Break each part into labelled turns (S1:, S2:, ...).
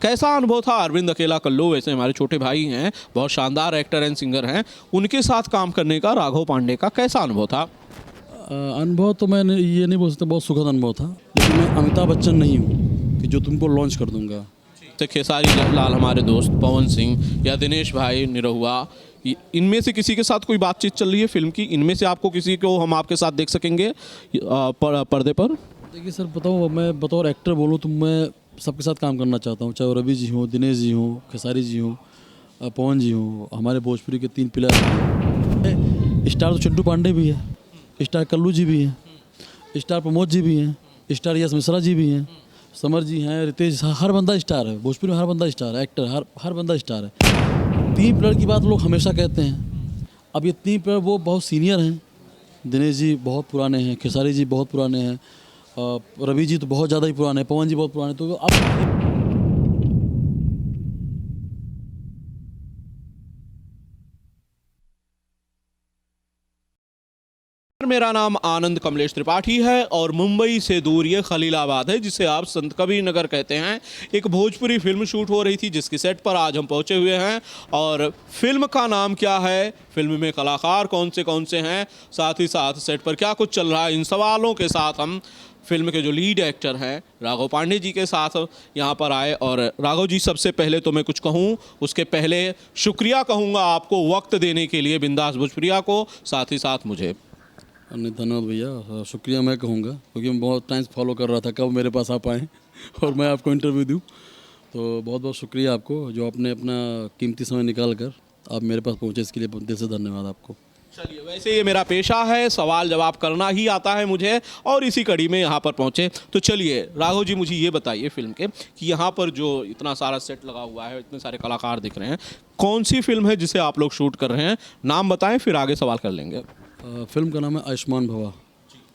S1: कैसा अनुभव था अरविंद अकेला कल्लू, वैसे हमारे छोटे भाई हैं, बहुत शानदार एक्टर एंड सिंगर हैं, उनके साथ काम करने का राघव पांडे का कैसा अनुभव था?
S2: अनुभव तो मैं ये नहीं बोल सकता बहुत सुखद अनुभव था, लेकिन मैं अमिताभ बच्चन नहीं हूँ कि जो तुमको लॉन्च कर दूंगा।
S1: तो खेसारी लाल हमारे दोस्त पवन सिंह या दिनेश भाई निरहुआ, इनमें से किसी के साथ कोई बातचीत चल रही है फिल्म की? इनमें से आपको किसी को हम आपके साथ देख सकेंगे पर्दे पर?
S2: देखिए सर, बताऊँ मैं बतौर एक्टर बोलूँ तो मैं सबके साथ काम करना चाहता हूँ, चाहे वो रवि जी हों, दिनेश जी हों, खेसारी जी हों, पवन जी हों, हमारे भोजपुरी के 3 पिलर हैं। स्टार तो चिंटू पांडे भी है, स्टार कल्लू जी भी हैं, स्टार प्रमोद जी भी हैं, स्टार यश मिश्रा जी भी हैं, समर जी हैं, रितेश, हर बंदा स्टार है भोजपुरी में, हर बंदा स्टार है, एक्टर हर बंदा स्टार है। 3 पिलर की बात लोग हमेशा कहते हैं। अब ये 3 पिलर वो बहुत सीनियर हैं, दिनेश जी बहुत पुराने हैं, खेसारी जी बहुत पुराने हैं, रवि जी तो बहुत ज़्यादा ही पुराने हैं, पवन जी बहुत पुराने, तो अब
S1: मेरा नाम आनंद कमलेश त्रिपाठी है और मुंबई से दूर ये खलीलाबाद है, जिसे आप संत कबीर नगर कहते हैं। एक भोजपुरी फिल्म शूट हो रही थी जिसकी सेट पर आज हम पहुंचे हुए हैं। और फिल्म का नाम क्या है, फिल्म में कलाकार कौन से हैं, साथ ही साथ सेट पर क्या कुछ चल रहा है, इन सवालों के साथ हम फिल्म के जो लीड एक्टर हैं राघव पांडे जी के साथ यहाँ पर आए। और राघव जी, सबसे पहले तो मैं कुछ कहूँ उसके पहले शुक्रिया कहूँगा आपको वक्त देने के लिए बिंदास भोजपुरिया को, साथ ही साथ मुझे।
S2: नहीं, धन्यवाद भैया, शुक्रिया मैं कहूँगा, क्योंकि मैं बहुत टाइम फॉलो कर रहा था कब मेरे पास आप आएँ और मैं आपको इंटरव्यू दूँ। तो बहुत बहुत शुक्रिया आपको, जो आपने अपना कीमती समय निकाल कर आप मेरे पास पहुँचे, इसके लिए दिल से धन्यवाद आपको।
S1: चलिए, वैसे ये मेरा पेशा है, सवाल जवाब करना ही आता है मुझे, और इसी कड़ी में यहाँ पर पहुँचे। तो चलिए राघव जी, मुझे ये बताइए फिल्म के कि यहाँ पर जो इतना सारा सेट लगा हुआ है, इतने सारे कलाकार दिख रहे हैं, कौन सी फिल्म है जिसे आप लोग शूट कर रहे हैं? नाम बताएं, फिर आगे सवाल कर लेंगे।
S2: फिल्म का नाम है आयुष्मान भवा।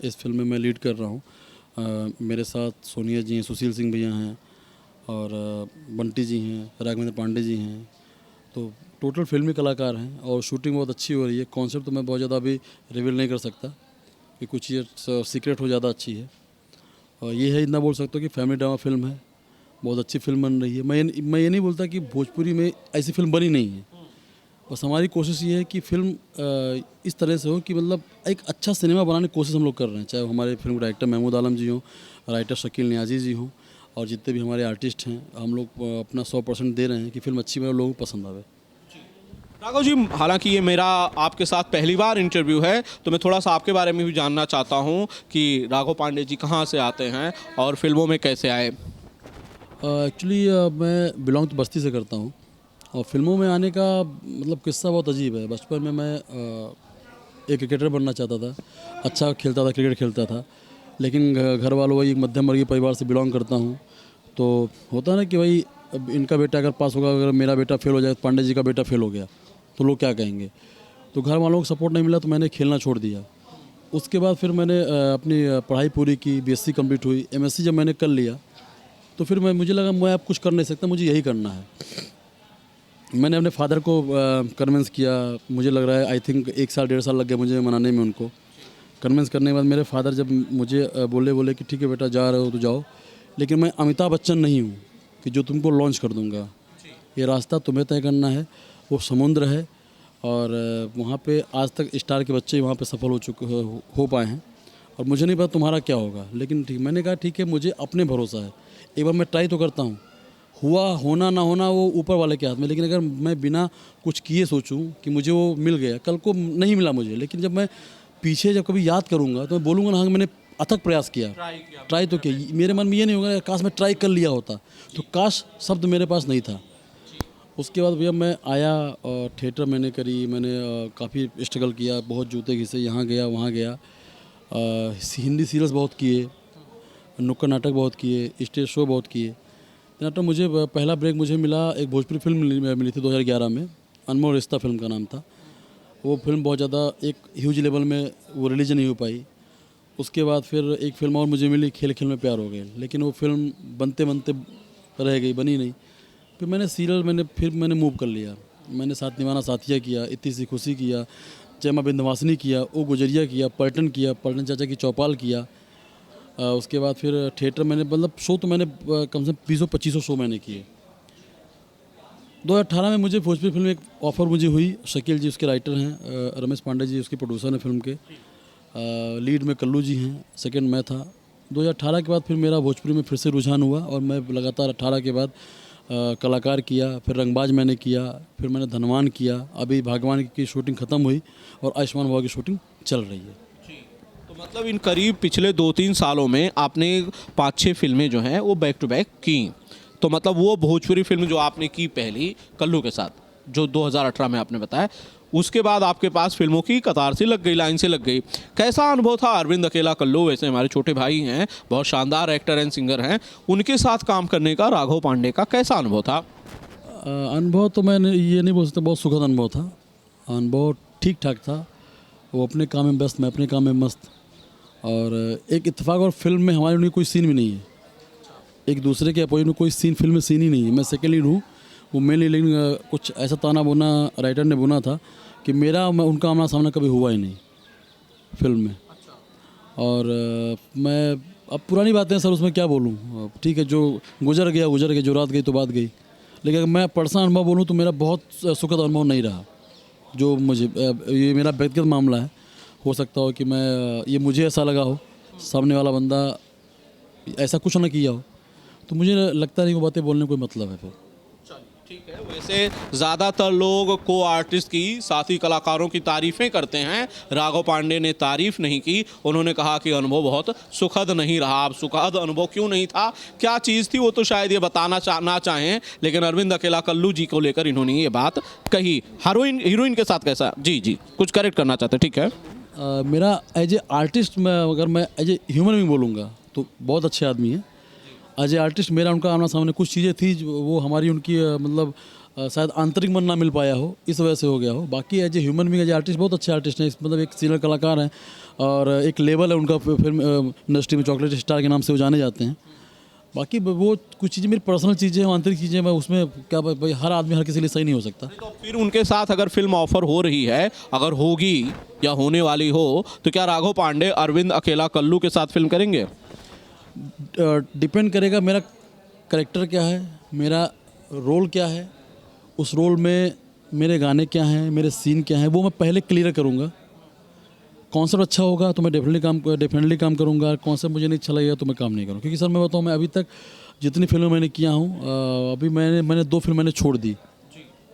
S2: इस फिल्म में मैं लीड कर रहा हूँ। मेरे साथ सोनिया जी हैं, सुशील सिंह भैया हैं, और बंटी जी हैं, राघवेंद्र पांडे जी हैं। तो टोटल फिल्मी कलाकार हैं और शूटिंग बहुत अच्छी हो रही है। कॉन्सेप्ट तो मैं बहुत ज़्यादा अभी रिवील नहीं कर सकता कि कुछ ये सीक्रेट हो, ज़्यादा अच्छी है। और ये है, इतना बोल सकता हूँ कि फैमिली ड्रामा फिल्म है, बहुत अच्छी फिल्म बन रही है। मैं ये नहीं बोलता कि भोजपुरी में ऐसी फिल्म बनी नहीं है, बस हमारी कोशिश ये है कि फिल्म इस तरह से हो कि मतलब एक अच्छा सिनेमा बनाने की कोशिश हम लोग कर रहे हैं। चाहे हमारे फिल्म डायरेक्टर महमूद आलम जी हों, राइटर शकील नियाजी जी हों, और जितने भी हमारे आर्टिस्ट हैं, हम लोग अपना 100% दे रहे हैं कि फिल्म अच्छी बने, लोगों को पसंद आवे।
S1: राघव जी, हालांकि ये मेरा आपके साथ पहली बार इंटरव्यू है, तो मैं थोड़ा सा आपके बारे में भी जानना चाहता हूँ कि राघव पांडे जी कहाँ से आते हैं और फिल्मों में कैसे आए?
S2: एक्चुअली मैं बिलोंग तो बस्ती से करता हूँ, और फिल्मों में आने का मतलब किस्सा बहुत अजीब है। बचपन में मैं एक क्रिकेटर बनना चाहता था, अच्छा खेलता था, क्रिकेट खेलता था, लेकिन घर वालों, वही एक मध्यम वर्गीय परिवार से बिलोंग करता हूँ, तो होता है ना कि भाई अब इनका बेटा अगर पास होगा, अगर मेरा बेटा फेल हो जाए, पांडे जी का बेटा फेल हो गया, तो लोग क्या कहेंगे। तो घर वालों को सपोर्ट नहीं मिला, तो मैंने खेलना छोड़ दिया। उसके बाद फिर मैंने अपनी पढ़ाई पूरी की, बीएससी कंप्लीट हुई, एमएससी जब मैंने कर लिया, तो फिर मुझे लगा मैं अब कुछ कर नहीं सकता, मुझे यही करना है। मैंने अपने फादर को कन्विंस किया। मुझे लग रहा है आई थिंक 1 साल 1.5 साल लग गया मुझे मनाने में उनको। कन्विंस करने के बाद मेरे फादर जब मुझे बोले कि ठीक है बेटा, जा रहे हो तो जाओ, लेकिन मैं अमिताभ बच्चन नहीं हूँ कि जो तुमको लॉन्च कर दूँगा। ये रास्ता तुम्हें तय करना है। वो समुद्र है, और वहाँ पे आज तक स्टार के बच्चे वहाँ पे सफल हो पाए हैं, और मुझे नहीं पता तुम्हारा क्या होगा, लेकिन ठीक, मैंने कहा ठीक है, मुझे अपने भरोसा है, एक बार मैं ट्राई तो करता हूँ। हुआ, होना ना होना वो ऊपर वाले के हाथ में, लेकिन अगर मैं बिना कुछ किए सोचूं कि मुझे वो मिल गया, कल को नहीं मिला मुझे, लेकिन जब मैं पीछे जब कभी याद करूंगा तो मैं बोलूँगा ना, हाँ मैंने अथक प्रयास किया, ट्राई तो किया। मेरे मन में ये नहीं होगा काश मैं ट्राई कर लिया होता, तो काश शब्द मेरे पास नहीं था। उसके बाद भैया मैं आया, और थिएटर मैंने करी, मैंने काफ़ी स्ट्रगल किया, बहुत जूते घिसे, यहाँ गया वहाँ गया, हिंदी सीरियल्स बहुत किए, नुक्कड़ नाटक बहुत किए, स्टेज शो बहुत किए। नाटक मुझे पहला ब्रेक मुझे मिला, एक भोजपुरी फिल्म मिली थी 2011 में, अनमोल रिश्ता फिल्म का नाम था। वो फिल्म बहुत ज़्यादा एक ह्यूज लेवल में वो रिलीज नहीं हो पाई। उसके बाद फिर एक फिल्म और मुझे मिली, खेल खेल में प्यार हो गए, लेकिन वो फिल्म बनते बनते रह गई, बनी नहीं। फिर मैंने सीरियल मैंने मूव कर लिया। मैंने साथ निभाना साथिया किया, इतनी सी खुशी किया, जय मां विंध्यवासिनी किया, ओ गुजरिया किया, पलटन चाचा की चौपाल किया। उसके बाद फिर थिएटर मैंने, मतलब शो तो मैंने कम से कम 20-25 शो मैंने किए। 2018 में मुझे भोजपुरी फिल्म एक ऑफ़र मुझे हुई। शकील जी उसके राइटर हैं, रमेश पांडे जी उसके प्रोड्यूसर हैं फिल्म के, लीड में कल्लू जी हैं, सेकंड मैं था। 2018 के बाद फिर मेरा भोजपुरी में फिर से रुझान हुआ और मैं लगातार 18 के बाद कलाकार किया, फिर रंगबाज मैंने किया, फिर मैंने धनवान किया, अभी भगवान की शूटिंग ख़त्म हुई और आयुष्मान बाबा की शूटिंग चल रही है।
S1: तो मतलब इन करीब पिछले 2-3 सालों में आपने 5-6 फिल्में जो हैं वो बैक टू बैक की। तो मतलब वो भोजपुरी फिल्म जो आपने की पहली कल्लू के साथ, जो 2018 में आपने बताया, उसके बाद आपके पास फिल्मों की कतार सी लग गई, लाइन से लग गई। कैसा अनुभव था अरविंद अकेला कल्लू, वैसे हमारे छोटे भाई हैं, बहुत शानदार एक्टर एंड सिंगर हैं, उनके साथ काम करने का, राघव पांडे का कैसा अनुभव था?
S2: अनुभव तो मैंने ये नहीं बोल सकता बहुत सुखद अनुभव था। अनुभव ठीक ठाक था। वो अपने काम में व्यस्त, मैं अपने काम में मस्त। और एक इत्तेफाक और फिल्म में हमारे लिए कोई सीन भी नहीं है, एक दूसरे के अपोजिट में कोई सीन फिल्म में सीन ही नहीं है। मैं सेकेंड लीड हूँ, वो मेन लीड, लेकिन कुछ ऐसा ताना बुना राइटर ने बुना था कि मैं उनका आमना सामना कभी हुआ ही नहीं फिल्म में। और मैं अब पुरानी बातें सर उसमें क्या बोलूँ, ठीक है जो गुजर गया, जो रात गई तो बात गई। लेकिन अगर मैं पर्सनल अनुभव बोलूँ तो मेरा बहुत सुखद अनुभव नहीं रहा। जो मुझे ये मेरा व्यक्तिगत मामला है, हो सकता हो कि ये मुझे ऐसा लगा हो, सामने वाला बंदा ऐसा कुछ ना किया हो, तो मुझे लगता नहीं वो बातें बोलने कोई मतलब है फिर।
S1: ठीक है, वैसे ज़्यादातर लोग को आर्टिस्ट की, साथी कलाकारों की तारीफ़ें करते हैं। राघव पांडे ने तारीफ़ नहीं की, उन्होंने कहा कि अनुभव बहुत सुखद नहीं रहा। अब सुखद अनुभव क्यों नहीं था, क्या चीज़ थी, वो तो शायद ये बताना ना चाहें, लेकिन अरविंद अकेला कल्लू जी को लेकर इन्होंने ये बात कही। हीरोइन के साथ कैसा? जी कुछ करेक्ट करना चाहते, ठीक है।
S2: मेरा एज ए आर्टिस्ट, अगर मैं एज ए ह्यूमन बीइंग बोलूँगा तो बहुत अच्छे आदमी हैं। एज ए आर्टिस्ट मेरा उनका आमना सामने कुछ चीज़ें थी जो वो हमारी उनकी मतलब शायद आंतरिक मन ना मिल पाया हो, इस वजह से हो गया हो। बाकी as a human being, as a artist बहुत अच्छे आर्टिस्ट हैं, मतलब एक सीनियर कलाकार हैं और एक लेवल है उनका फिल्म इंडस्ट्री में, चॉकलेट स्टार के नाम से वो जाने जाते हैं। बाकी वो कुछ चीज़ें मेरी पर्सनल चीज़ें हैं, आंतरिक चीज़ें, मैं उसमें क्या भाई हर आदमी हर किसी के लिए सही नहीं हो सकता।
S1: तो फिर उनके साथ अगर फिल्म ऑफर हो रही है, अगर होगी या होने वाली हो, तो क्या राघव पांडे अरविंद अकेला कल्लू के साथ फिल्म करेंगे?
S2: डिपेंड करेगा मेरा कैरेक्टर क्या है, मेरा रोल क्या है, उस रोल में मेरे गाने क्या हैं, मेरे सीन क्या हैं, वो मैं पहले क्लियर करूँगा। कॉन्सेप्ट अच्छा होगा तो मैं डेफिनेटली काम करूँगा, कॉन्सेप्ट मुझे नहीं अच्छा लगेगा तो मैं काम नहीं करूँगा। क्योंकि सर मैं बताऊँ, मैं अभी तक जितनी फिल्में मैंने किया हूँ, अभी मैंने 2 फिल्म मैंने छोड़ दी,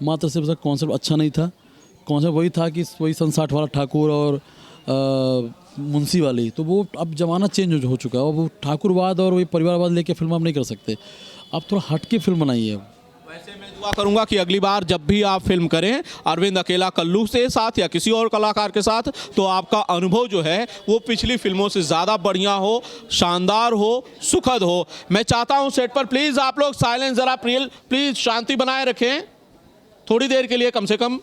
S2: मात्र सिर्फ कॉन्सेप्ट अच्छा नहीं था। कॉन्सेप्ट वही था कि वही सन 60 वाला ठाकुर और मुंशी वाली, तो वो अब ज़माना चेंज हो चुका है। और वो ठाकुरवाद और वही परिवारवाद लेके फिल्म आप नहीं कर सकते, आप थोड़ा हट के फिल्म बनाइए।
S1: वैसे मैं दुआ करूंगा कि अगली बार जब भी आप फिल्म करें अरविंद अकेला कल्लू से साथ या किसी और कलाकार के साथ, तो आपका अनुभव जो है वो पिछली फिल्मों से ज़्यादा बढ़िया हो, शानदार हो, सुखद हो। मैं चाहता हूं सेट पर प्लीज़ आप लोग साइलेंस ज़रा प्लीज़ शांति बनाए रखें थोड़ी देर के लिए कम से कम।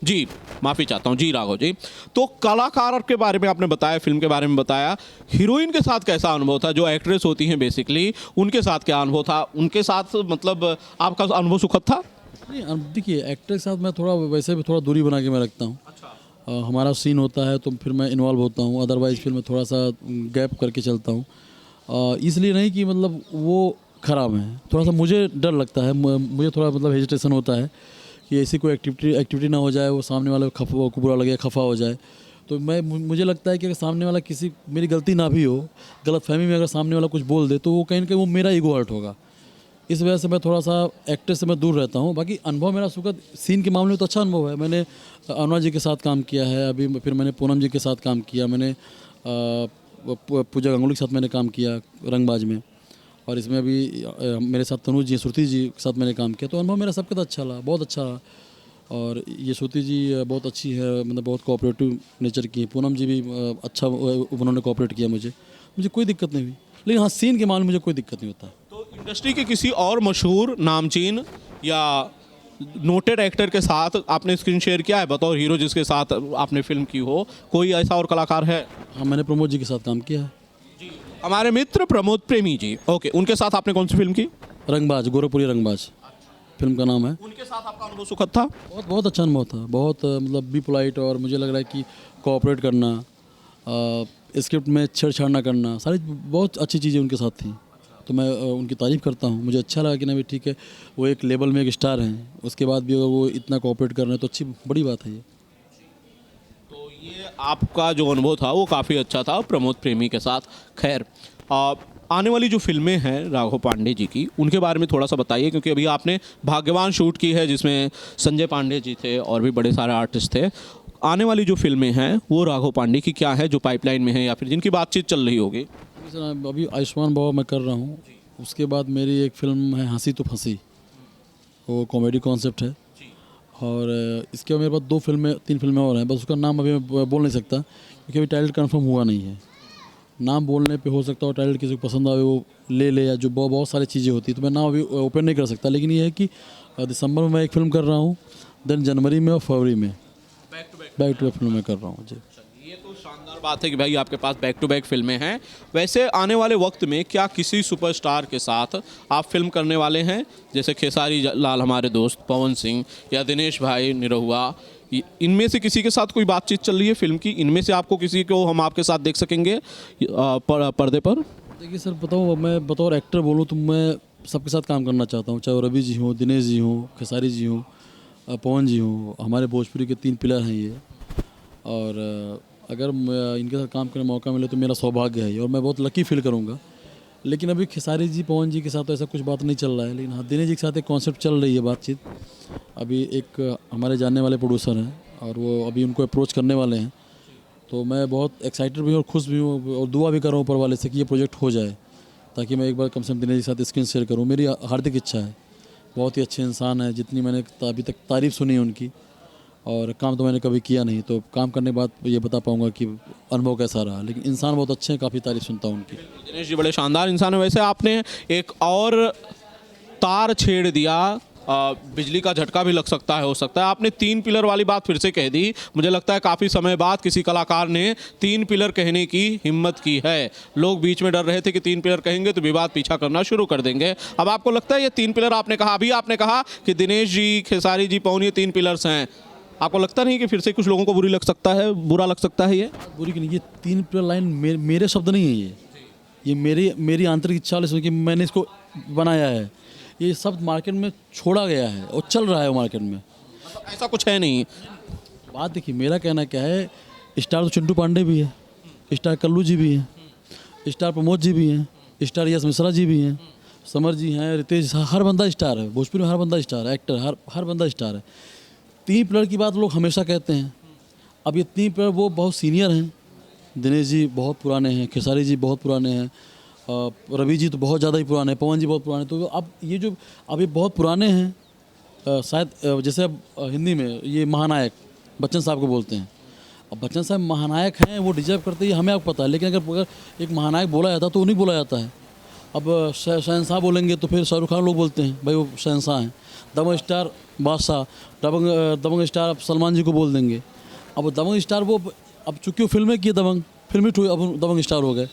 S1: जी माफ़ी चाहता हूँ। जी राघव जी, तो कलाकार के बारे में आपने बताया, फिल्म के बारे में बताया, हीरोइन के साथ कैसा अनुभव था? जो एक्ट्रेस होती हैं बेसिकली, उनके साथ क्या अनुभव था? उनके साथ मतलब आपका अनुभव सुखद था?
S2: नहीं, अब देखिए एक्टर के साथ मैं थोड़ा वैसे भी थोड़ा दूरी बना के मैं रखता हूँ। हमारा सीन होता है तो फिर मैं इन्वॉल्व होता हूँ, अदरवाइज़ फिर मैं थोड़ा सा गैप करके चलता हूँ। इसलिए नहीं कि मतलब वो ख़राब है, थोड़ा सा मुझे डर लगता है, मुझे थोड़ा मतलब हेजिटेशन होता है कि ऐसी कोई एक्टिविटी ना हो जाए, वो सामने वाले को बुरा लगे, खफा हो जाए। तो मुझे लगता है कि अगर सामने वाला किसी, मेरी गलती ना भी हो, गलतफहमी में अगर सामने वाला कुछ बोल दे तो वो कहीं ना कहीं वो मेरा ईगो हर्ट होगा। इस वजह से मैं थोड़ा सा एक्टर से मैं दूर रहता हूँ। बाकी अनुभव मेरा सुखद, सीन के मामले में तो अच्छा अनुभव है। मैंने अनुराग जी के साथ काम किया है, अभी फिर मैंने पूनम जी के साथ काम किया, मैंने पूजा गंगुली के साथ मैंने काम किया रंगबाज में, और इसमें अभी मेरे साथ तनुज जी, श्रुति जी के साथ मैंने काम किया। तो अनुभव मेरा सबके साथ अच्छा रहा, बहुत अच्छा रहा। और ये श्रुति जी बहुत अच्छी है, मतलब बहुत कोऑपरेटिव नेचर की है। पूनम जी भी अच्छा, उन्होंने कोऑपरेट किया, मुझे कोई दिक्कत नहीं हुई। लेकिन हाँ, सीन के मामले में मुझे कोई दिक्कत नहीं होता।
S1: तो इंडस्ट्री के किसी और मशहूर, नामचीन या नोटेड एक्टर के साथ आपने स्क्रीन शेयर किया है बतौर हीरो जिसके साथ आपने फिल्म की हो? कोई ऐसा और कलाकार है?
S2: हाँ, मैंने प्रमोद जी के साथ काम किया है।
S1: हमारे मित्र प्रमोद प्रेमी जी, ओके, उनके साथ आपने कौन सी फिल्म की?
S2: रंगबाज, गोरखपुरी रंगबाज फिल्म का नाम है।
S1: उनके साथ आपका अनुभव सुखद था?
S2: बहुत अच्छा अनुभव था, बहुत मतलब बी पोलाइट, और मुझे लग रहा है कि कोऑपरेट करना, स्क्रिप्ट में छेड़छाड़ ना करना, सारी बहुत अच्छी चीज़ें उनके साथ थी। तो मैं उनकी तारीफ़ करता हूँ। मुझे अच्छा लगा कि ना भाई ठीक है, वो एक लेवल में एक स्टार हैं, उसके बाद भी अगर वो इतना कोऑपरेट कर रहे हैं तो अच्छी बड़ी बात है ये।
S1: तो ये आपका जो अनुभव था वो काफ़ी अच्छा था प्रमोद प्रेमी के साथ। खैर, आने वाली जो फिल्में हैं राघव पांडे जी की, उनके बारे में थोड़ा सा बताइए, क्योंकि अभी आपने भाग्यवान शूट की है जिसमें संजय पांडे जी थे और भी बड़े सारे आर्टिस्ट थे। आने वाली जो फिल्में हैं वो राघव पांडे की क्या है जो पाइपलाइन में है या फिर जिनकी बातचीत चल रही होगी?
S2: सर अभी आयुष्मान बाबा मैं कर रहा हूँ, उसके बाद मेरी एक फ़िल्म है हंसी तो फंसी, वो कॉमेडी कॉन्सेप्ट है। और इसके बाद मेरे पास 3 फिल्में और हैं, बस उसका नाम अभी मैं बोल नहीं सकता क्योंकि अभी टाइटल कंफर्म हुआ नहीं है। नाम बोलने पे हो सकता है टाइटल किसी को पसंद आए वो ले ले, या जो बहुत सारी चीज़ें होती है तो मैं नाम अभी ओपन नहीं कर सकता। लेकिन ये है कि दिसंबर में मैं एक फ़िल्म कर रहा हूँ, देन जनवरी में और फरवरी में बैक टू बैक फिल्म में कर रहा हूँ जी।
S1: ये तो शानदार बात है कि भाई आपके पास बैक टू बैक फिल्में हैं। वैसे आने वाले वक्त में क्या किसी सुपरस्टार के साथ आप फिल्म करने वाले हैं, जैसे खेसारी लाल हमारे दोस्त, पवन सिंह या दिनेश भाई निरहुआ, इनमें से किसी के साथ कोई बातचीत चल रही है फिल्म की? इनमें से आपको किसी को हम आपके साथ देख सकेंगे पर्दे पर?
S2: देखिए सर, बताऊँ मैं बतौर एक्टर बोलूँ तो मैं सबके साथ काम करना चाहता हूँ, चाहे वो रवि जी हों, दिनेश जी हों, खेसारी जी हों, पवन जी हों। हमारे भोजपुरी के 3 पिलर हैं ये। और अगर इनके साथ काम करने का मौका मिले तो मेरा सौभाग्य है ये, और मैं बहुत लकी फील करूँगा। लेकिन अभी खेसारी जी, पवन जी के साथ तो ऐसा कुछ बात नहीं चल रहा है, लेकिन हाँ दिनेश जी के साथ एक कॉन्सेप्ट चल रही है बातचीत। अभी एक हमारे जानने वाले प्रोड्यूसर हैं और वो अभी उनको अप्रोच करने वाले हैं, तो मैं बहुत एक्साइटेड भी हूँ और खुश भी हूँ और दुआ भी कर रहा हूँ ऊपर वाले से कि ये प्रोजेक्ट हो जाए, ताकि मैं एक बार कम से कम दिनेश जी के साथ स्क्रीन शेयर करूँ। मेरी हार्दिक इच्छा है। बहुत ही अच्छे इंसान है, जितनी मैंने अभी तक तारीफ़ सुनी है उनकी, और काम तो मैंने कभी किया नहीं, तो काम करने के बाद ये बता पाऊंगा कि अनुभव कैसा रहा। लेकिन इंसान बहुत अच्छे हैं, काफ़ी तारीफ सुनता हूँ उनकी।
S1: दिनेश जी बड़े शानदार इंसान है। वैसे आपने एक और तार छेड़ दिया, बिजली का झटका भी लग सकता है, हो सकता है। आपने 3 पिलर वाली बात फिर से कह दी। मुझे लगता है काफ़ी समय बाद किसी कलाकार ने 3 पिलर कहने की हिम्मत की है। लोग बीच में डर रहे थे कि 3 पिलर कहेंगे तो विवाद पीछा करना शुरू कर देंगे। अब आपको लगता है ये 3 पिलर आपने कहा, अभी आपने कहा कि दिनेश जी, खेसारी जी, पवन, ये 3 पिलर्स हैं, आपको लगता नहीं कि फिर से कुछ लोगों को बुरा लग सकता है ये?
S2: बुरी की नहीं, ये 3 पिलर लाइन मेरे शब्द नहीं है, ये मेरी आंतरिक इच्छा वाले सुन के मैंने इसको बनाया है। ये शब्द मार्केट में छोड़ा गया है और चल रहा है मार्केट में।
S1: मतलब ऐसा कुछ है नहीं।
S2: बात देखिए, मेरा कहना क्या है, स्टार तो चिंटू पांडे भी है, स्टार कल्लू जी भी हैं, स्टार प्रमोद जी भी हैं, स्टार यश मिश्रा जी भी हैं, समर जी हैं, रितेश, हर बंदा स्टार है भोजपुरी में, हर बंदा स्टार है, एक्टर हर बंदा स्टार है। 3 पिलर की बात लोग हमेशा कहते हैं। अब ये 3 पिलर वो बहुत सीनियर हैं, दिनेश जी बहुत पुराने हैं, खेसारी जी बहुत पुराने हैं, रवि जी तो बहुत ज़्यादा ही पुराने हैं, पवन जी बहुत पुराने। तो अब ये बहुत पुराने हैं। शायद जैसे अब हिंदी में ये महानायक बच्चन साहब को बोलते हैं। अब बच्चन साहब महानायक हैं, वो डिजर्व करते हैं, हमें आपको पता है। लेकिन अगर एक महानायक बोला जाता तो उन्हीं बोला जाता है। अब शहंशाह बोलेंगे तो फिर शाहरुख खान लोग बोलते हैं भाई वो शहंशाह हैं। दबंग स्टार बादशाह, दबंग स्टार अब सलमान जी को बोल देंगे। अब दबंग स्टार वो, अब चूँकि वो फिल्में की दबंग, फिल्म हिट हुई, अब दबंग स्टार हो गए।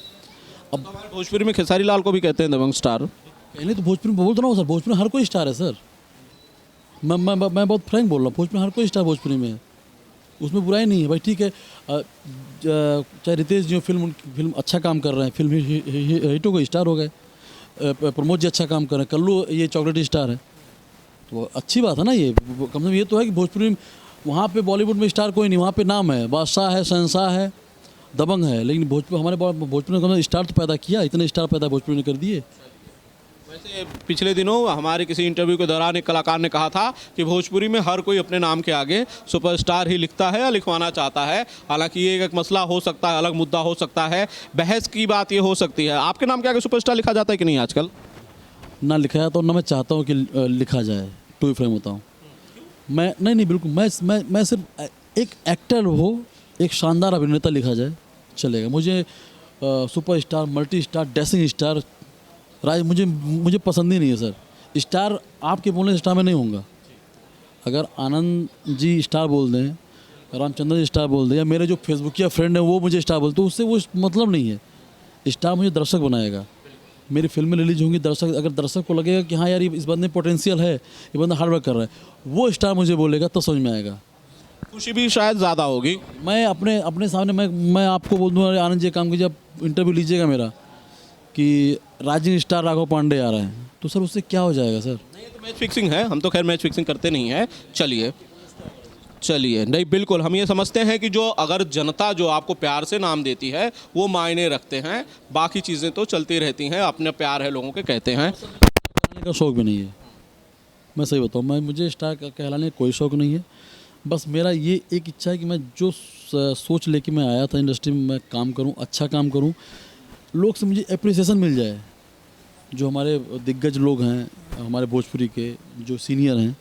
S1: अब हमारे भोजपुरी में खेसारी लाल को भी कहते हैं दबंग स्टार।
S2: पहले तो भोजपुरी में बोलता ना सर, भोजपुरी में हर कोई स्टार है सर। मैं बहुत फ्रैंक बोल रहा हूँ, भोजपुरी में हर कोई स्टार भोजपुरी में है, उसमें बुराई नहीं है भाई। ठीक है, चाहे रितेश जी फिल्म अच्छा काम कर रहे हैं, फिल्म हिट हो गई, स्टार हो गए। प्रमोद जी अच्छा काम कर रहे हैं, कल्लू ये चॉकलेट स्टार है, तो अच्छी बात है ना। ये कम से कम ये तो है कि भोजपुरी में, वहाँ पे बॉलीवुड में स्टार कोई नहीं, वहाँ पे नाम है, बादशाह है, शहंशाह है, दबंग है। लेकिन हमारे भोजपुरी ने स्टार तो पैदा किया, इतने स्टार पैदा भोजपुरी ने कर दिए।
S1: वैसे पिछले दिनों हमारे किसी इंटरव्यू के दौरान एक कलाकार ने कहा था कि भोजपुरी में हर कोई अपने नाम के आगे सुपरस्टार ही लिखता है या लिखवाना चाहता है। हालांकि ये एक मसला हो सकता है, अलग मुद्दा हो सकता है, बहस की बात ये हो सकती है। आपके नाम के आगे सुपरस्टार लिखा जाता है कि नहीं आजकल?
S2: ना लिखा जाता, और ना मैं चाहता हूँ कि लिखा जाए। टू बी फ्रैंक बताऊँ, मैं नहीं बिल्कुल, मैं सिर्फ एक एक्टर हो, एक शानदार अभिनेता लिखा जाए चलेगा। मुझे super star, multi star, dashing star मुझे पसंद ही नहीं है सर। स्टार आपके बोलने से स्टार में नहीं होऊंगा। अगर आनंद जी स्टार बोल दें, रामचंद्र जी स्टार बोल दें, या मेरे जो फेसबुकिया फ्रेंड हैं वो मुझे स्टार बोलते, तो उससे वो मतलब नहीं है। स्टार मुझे दर्शक बनाएगा। मेरी फिल्में रिलीज होंगी, अगर दर्शक को लगेगा कि हाँ यार इस बंदे में पोटेंशियल है, ये बंदा हार्ड वर्क कर रहा है, वो स्टार मुझे बोलेगा तो समझ में आएगा।
S1: खुशी भी शायद ज़्यादा होगी।
S2: मैं अपने सामने मैं आपको बोल दूँ, आनंद जी काम कीजिए, आप इंटरव्यू लीजिएगा मेरा, कि राइजिंग स्टार राघव पांडे आ रहे हैं, तो सर उससे क्या हो जाएगा सर?
S1: नहीं, ये तो मैच फिक्सिंग है, हम तो खैर मैच फिक्सिंग करते नहीं है। चलिए चलिए, नहीं बिल्कुल हम ये समझते हैं कि जो अगर जनता जो आपको प्यार से नाम देती है वो मायने रखते हैं, बाकी चीज़ें तो चलती रहती हैं, अपने प्यार है लोगों के कहते हैं।
S2: कहलाने का शौक भी नहीं है, मैं सही बताऊँ, मुझे स्टार कहलाने का कोई शौक नहीं है। बस मेरा ये एक इच्छा है कि मैं जो सोच लेके मैं आया था इंडस्ट्री में, मैं काम करूँ, अच्छा काम करूँ, लोग से मुझे अप्रिसिएशन मिल जाए। जो हमारे दिग्गज लोग हैं हमारे भोजपुरी के, जो सीनियर हैं,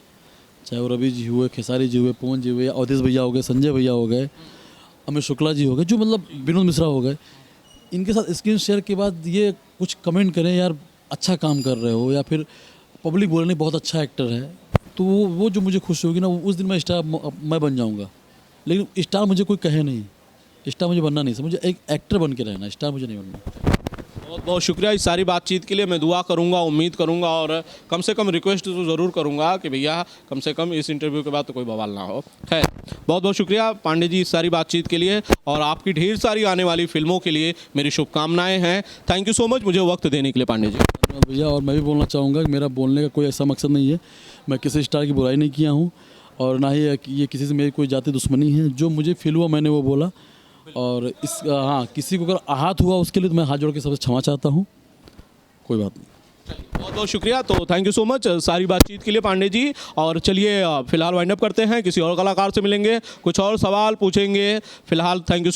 S2: चाहे वो रवि जी हुए, खेसारी जी हुए, पवन जी हुए, या अवधेश भैया हो गए, संजय भैया हो गए, अमित शुक्ला जी हो गए, जो मतलब विनोद मिश्रा हो गए, इनके साथ स्क्रीन शेयर के बाद ये कुछ कमेंट करें, यार अच्छा काम कर रहे हो, या फिर पब्लिक बोले नहीं बहुत अच्छा एक्टर है, तो वो जो मुझे खुशी होगी ना, उस दिन मैं स्टार मैं बन जाऊँगा। लेकिन स्टार मुझे कोई कहे नहीं, स्टार मुझे बनना नहीं सर, मुझे एक एक्टर बन के रहना, स्टार मुझे नहीं बनना।
S1: बहुत बहुत शुक्रिया इस सारी बातचीत के लिए। मैं दुआ करूंगा, उम्मीद करूंगा और कम से कम रिक्वेस्ट तो ज़रूर करूंगा कि भैया कम से कम इस इंटरव्यू के बाद तो कोई बवाल ना हो। खैर बहुत बहुत शुक्रिया पांडे जी इस सारी बातचीत के लिए, और आपकी ढेर सारी आने वाली फिल्मों के लिए मेरी शुभकामनाएं हैं। थैंक यू सो मच मुझे वक्त देने के लिए पांडे जी।
S2: भैया, और मैं भी बोलना चाहूँगा कि मेरा बोलने का कोई ऐसा मकसद नहीं है, मैं किसी स्टार की बुराई नहीं किया हूँ, और ना ही ये किसी से मेरी कोई जाति दुश्मनी है। जो मुझे फील हुआ मैंने वो बोला, और इस हाँ, किसी को अगर आहत हुआ उसके लिए तो मैं हाथ जोड़ के सबसे क्षमा चाहता हूँ, कोई बात नहीं।
S1: बहुत बहुत शुक्रिया, तो थैंक यू सो मच सारी बातचीत के लिए पांडे जी। और चलिए फिलहाल वाइंड अप करते हैं, किसी और कलाकार से मिलेंगे, कुछ और सवाल पूछेंगे। फिलहाल थैंक यू।